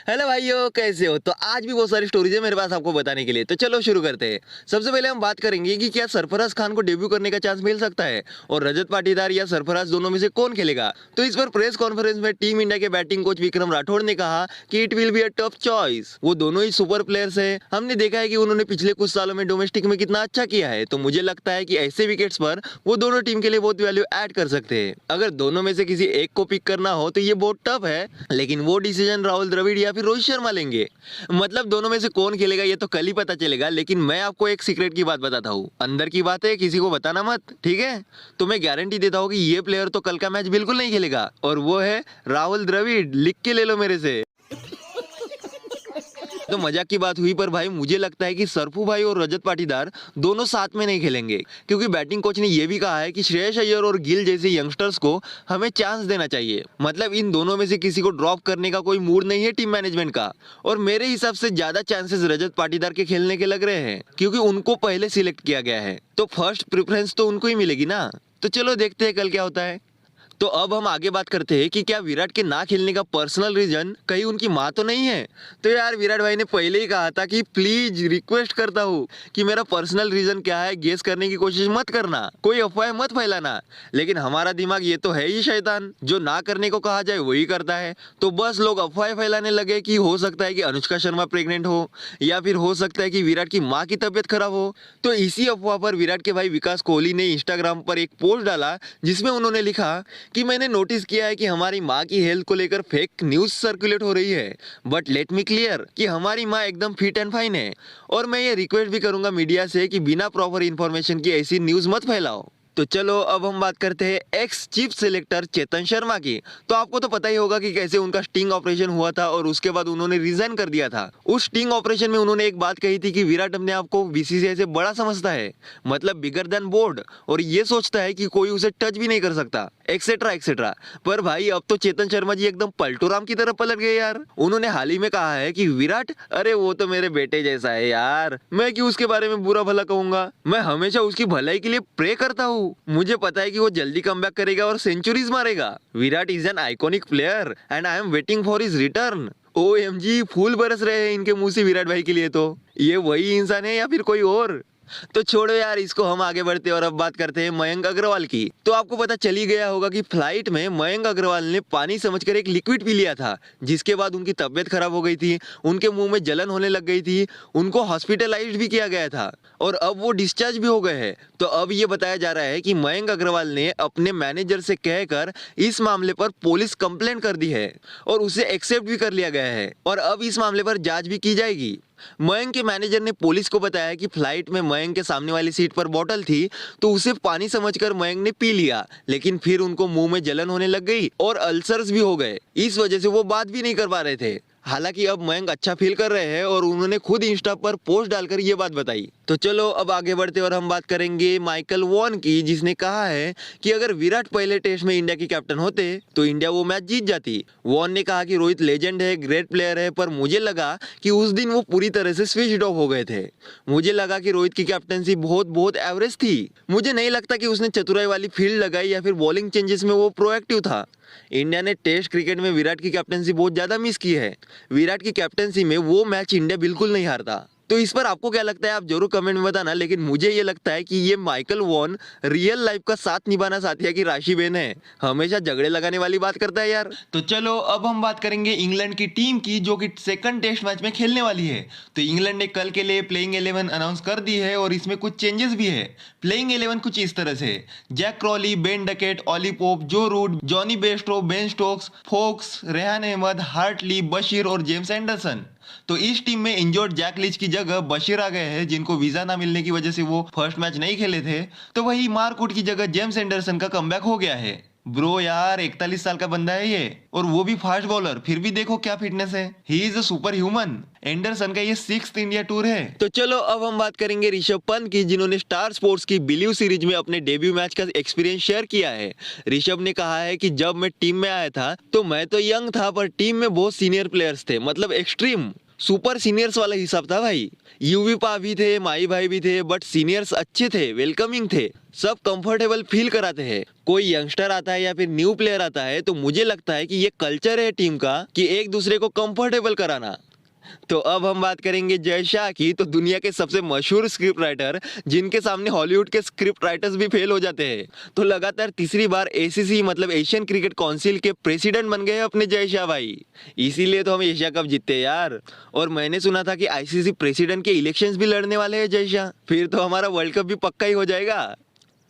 Hello भाइयों, कैसे हो? तो आज भी बहुत सारी स्टोरीज है मेरे पास आपको बताने के लिए, तो चलो शुरू करते हैं। सबसे पहले हम बात करेंगे कि क्या सरफराज खान को डेब्यू करने का चांस मिल सकता है और रजत पाटीदार या सरफराज दोनों में से कौन खेलेगा। तो इस पर प्रेस कॉन्फ्रेंस में टीम इंडिया के बैटिंग कोच विक्रम राठौड़ ने कहा कि it will be a tough choice. वो दोनों ही सुपर प्लेयर्स है। हमने देखा है कि उन्होंने पिछले कुछ सालों में डोमेस्टिक में कितना अच्छा किया है, तो मुझे लगता है कि ऐसे विकेट्स पर वो दोनों टीम के लिए बहुत वैल्यू ऐड कर सकते हैं। अगर दोनों में से किसी एक को पिक करना हो तो ये बहुत टफ है, लेकिन वो डिसीजन राहुल द्रविड़ या फिर रोहित शर्मा लेंगे। मतलब दोनों में से कौन खेलेगा ये तो कल ही पता चलेगा, लेकिन मैं आपको एक सीक्रेट की बात बताता हूँ। अंदर की बात है, किसी को बताना मत, ठीक है? तो मैं गारंटी देता हूँ कि ये प्लेयर तो कल का मैच बिल्कुल नहीं खेलेगा, और वो है राहुल द्रविड़। लिख के ले लो मेरे से। तो मजाक की बात हुई, पर भाई मुझे लगता है कि सरफू भाई और रजत पाटीदार दोनों साथ में नहीं खेलेंगे, क्योंकि बैटिंग कोच ने यह भी कहा है कि श्रेयस अय्यर और गिल जैसे यंगस्टर्स को हमें चांस देना चाहिए। मतलब इन दोनों में से किसी को ड्रॉप करने का कोई मूड नहीं है टीम मैनेजमेंट का। और मेरे हिसाब से ज्यादा चांसेस रजत पाटीदार के खेलने के लग रहे हैं, क्योंकि उनको पहले सिलेक्ट किया गया है, तो फर्स्ट प्रेफरेंस तो उनको ही मिलेगी ना। तो चलो देखते हैं कल क्या होता है। तो अब हम आगे बात करते हैं कि क्या विराट के ना खेलने का पर्सनल रीजन कहीं उनकी माँ तो नहीं है। तो यार विराट भाई ने पहले ही कहा था कि प्लीज रिक्वेस्ट करता हूँ कि मेरा पर्सनल रीजन क्या है गेस करने की कोशिश मत करना, कोई अफवाह मत फैलाना। लेकिन हमारा दिमाग ये तो है ही शैतान, जो ना करने को कहा जाए वही करता है। तो बस लोग अफवाह फैलाने लगे कि हो सकता है कि अनुष्का शर्मा प्रेग्नेंट हो, या फिर हो सकता है कि विराट की माँ की तबीयत खराब हो। तो इसी अफवाह पर विराट के भाई विकास कोहली ने इंस्टाग्राम पर एक पोस्ट डाला, जिसमें उन्होंने लिखा कि मैंने नोटिस किया है कि हमारी माँ की हेल्थ को लेकर फेक न्यूज सर्कुलेट हो रही है, बट लेट मी क्लियर कि हमारी माँ एकदम फिट एंड फाइन है। और मैं ये रिक्वेस्ट भी करूंगा मीडिया से कि बिना प्रॉपर इंफॉर्मेशन की ऐसी न्यूज मत फैलाओ। तो चलो अब हम बात करते हैं ex chief selector Chetan Sharma की। तो आपको तो पता ही होगा कि कैसे उनका स्टिंग ऑपरेशन हुआ था और उसके बाद उन्होंने रिजाइन कर दिया था। उस स्टिंग ऑपरेशन में उन्होंने एक बात कही थी कि विराट अपने आप को बीसीसीआई से बड़ा समझता है, मतलब बिगर देन बोर्ड, और ये सोचता है कि कोई उसे टच भी नहीं कर सकता, एक्सेट्रा एक्सेट्रा। पर भाई अब तो चेतन शर्मा जी एकदम पलटू राम की तरह पलट गए यार। उन्होंने हाल ही में कहा है कि विराट, अरे वो तो मेरे बेटे जैसा है यार, मैं क्यों उसके बारे में बुरा भला कहूंगा, मैं हमेशा उसकी भलाई के लिए प्रे करता हूँ। मुझे पता है कि वो जल्दी कमबैक करेगा और सेंचुरीज मारेगा। Virat is an iconic player and I am waiting for his return. OMG, फूल बरस रहे हैं इनके मुंह से विराट भाई के लिए। तो ये वही इंसान है या फिर कोई और? तो छोड़ो यार इसको, हम आगे बढ़ते हैं और अब बात करते हैं मयंक अग्रवाल की। तो आपको पता चल ही गया होगा कि फ्लाइट में मयंक अग्रवाल ने पानी समझकर एक लिक्विड पी लिया था, जिसके बाद उनकी तबीयत खराब हो गई थी, उनके मुंह में जलन होने लग गई थी, उनको हॉस्पिटलाइज्ड भी किया गया था और अब वो डिस्चार्ज भी हो गए हैं। तो अब ये बताया जा रहा है कि मयंक अग्रवाल ने अपने मैनेजर से कहकर इस मामले पर पुलिस कंप्लेंट कर दी है और उसे एक्सेप्ट भी कर लिया गया है, और अब इस मामले पर जांच भी की जाएगी। मयंक के मैनेजर ने पुलिस को बताया कि फ्लाइट में मयंक के सामने वाली सीट पर बोतल थी, तो उसे पानी समझकर मयंक ने पी लिया, लेकिन फिर उनको मुंह में जलन होने लग गई और अल्सर्स भी हो गए। इस वजह से वो बात भी नहीं कर पा रहे थे। हालांकि अब मयंक अच्छा फील कर रहे हैं और उन्होंने खुद इंस्टा पर पोस्ट डालकर ये बात बताई। तो चलो अब आगे बढ़ते और हम बात करेंगे माइकल वॉन की, जिसने कहा है कि अगर विराट पहले टेस्ट में इंडिया की कैप्टन होते तो इंडिया वो मैच जीत जाती। वॉन ने कहा कि रोहित लेजेंड है, ग्रेट प्लेयर है, पर मुझे लगा कि उस दिन वो पूरी तरह से स्विच ऑफ हो गए थे। मुझे लगा कि रोहित की कैप्टनसी बहुत बहुत एवरेज थी। मुझे नहीं लगता कि उसने चतुराई वाली फील्ड लगाई या फिर बॉलिंग चेंजेस में वो प्रोएक्टिव था। इंडिया ने टेस्ट क्रिकेट में विराट की कैप्टनसी बहुत ज्यादा मिस की है। विराट की कैप्टनसी में वो मैच इंडिया बिल्कुल नहीं हारता। तो इस पर आपको क्या लगता है आप जरूर कमेंट में बताना, लेकिन मुझे ये लगता है कि ये माइकल वॉन रियल लाइफ का साथ निभाना साथी है कि राशि बेन है, हमेशा झगड़े लगाने वाली बात करता है यार। तो चलो अब हम बात करेंगे इंग्लैंड की टीम की, जो कि सेकंड टेस्ट मैच में खेलने वाली है। तो इंग्लैंड ने कल के लिए प्लेइंग 11 अनाउंस कर दी है और इसमें कुछ चेंजेस भी है। प्लेइंग 11 कुछ इस तरह से: Jack Crawley, Ben Duckett, Ollie Pope, Joe Root, Jonny Bairstow, Ben Stokes, Foakes, Rehan Ahmed, Hartley, Bashir और जेम्स एंडरसन। तो इस टीम में इंजोर्ड जैक लीच की जगह बशीर आ गए हैं, जिनको वीजा ना मिलने की वजह से वो फर्स्ट मैच नहीं खेले थे। तो वही मार्कवुड की जगह जेम्स एंडरसन का कमबैक हो गया है। ब्रो यार 41 साल का बंदा है ये, और वो भी फास्ट बॉलर, फिर भी देखो क्या फिटनेस है। He is a super human. Anderson का ये 6th इंडिया टूर है। तो चलो अब हम बात करेंगे ऋषभ पंत की, जिन्होंने स्टार स्पोर्ट्स की बिलीव सीरीज में अपने डेब्यू मैच का एक्सपीरियंस शेयर किया है। ऋषभ ने कहा है कि जब मैं टीम में आया था तो मैं तो यंग था, पर टीम में बहुत सीनियर प्लेयर्स थे, मतलब एक्सट्रीम सुपर सीनियर्स वाला हिसाब था भाई। यूवी पा भी थे, माई भाई भी थे, बट सीनियर्स अच्छे थे, वेलकमिंग थे, सब कंफर्टेबल फील कराते हैं। कोई यंगस्टर आता है या फिर न्यू प्लेयर आता है तो मुझे लगता है कि ये कल्चर है टीम का कि एक दूसरे को कंफर्टेबल कराना। तो अब हम बात करेंगे जय शाह की, तो दुनिया के सबसे मशहूर स्क्रिप्ट राइटर, जिनके सामने हॉलीवुड के स्क्रिप्ट राइटर्स भी फेल हो जाते हैं। तो लगातार तीसरी बार एसीसी मतलब एशियन क्रिकेट काउंसिल के प्रेसिडेंट बन गए अपने जय शाह भाई। इसीलिए तो हम एशिया कप जीतते हैं यार। और मैंने सुना था कि आईसीसी प्रेसिडेंट के इलेक्शंस भी लड़ने वाले हैं जय शाह, फिर तो हमारा वर्ल्ड कप भी पक्का ही हो जाएगा।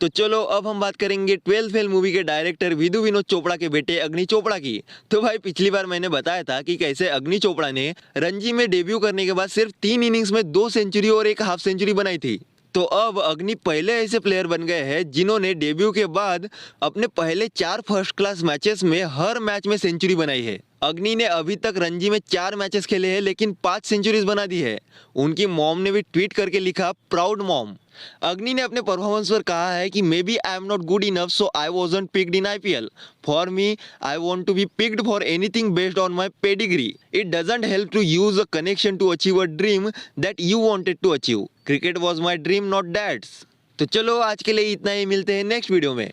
तो चलो अब हम बात करेंगे 12th फेल मूवी के डायरेक्टर विधु विनोद चोपड़ा के बेटे अग्नि चोपड़ा की। तो भाई पिछली बार मैंने बताया था कि कैसे अग्नि चोपड़ा ने रणजी में डेब्यू करने के बाद सिर्फ 3 इनिंग्स में 2 सेंचुरी और 1 हाफ सेंचुरी बनाई थी। तो अब अग्नि पहले ऐसे प्लेयर बन गए हैं जिन्होंने डेब्यू के बाद अपने पहले 4 फर्स्ट क्लास मैचेस में हर मैच में सेंचुरी बनाई है। अग्नि ने अभी तक रणजी में 4 मैचेस खेले हैं लेकिन 5 सेंचुरीज बना दी है। उनकी मॉम ने भी ट्वीट करके लिखा, प्राउड मॉम। अग्नि ने अपने परफॉर्मेंस पर कहा है कि maybe I am not good enough so I wasn't picked in IPL. For me I want to be picked for anything based on my pedigree. It doesn't help to use a connection to achieve a dream that you wanted to achieve. Cricket was my dream not dad's. तो चलो आज के लिए इतना ही, मिलते हैं next video में।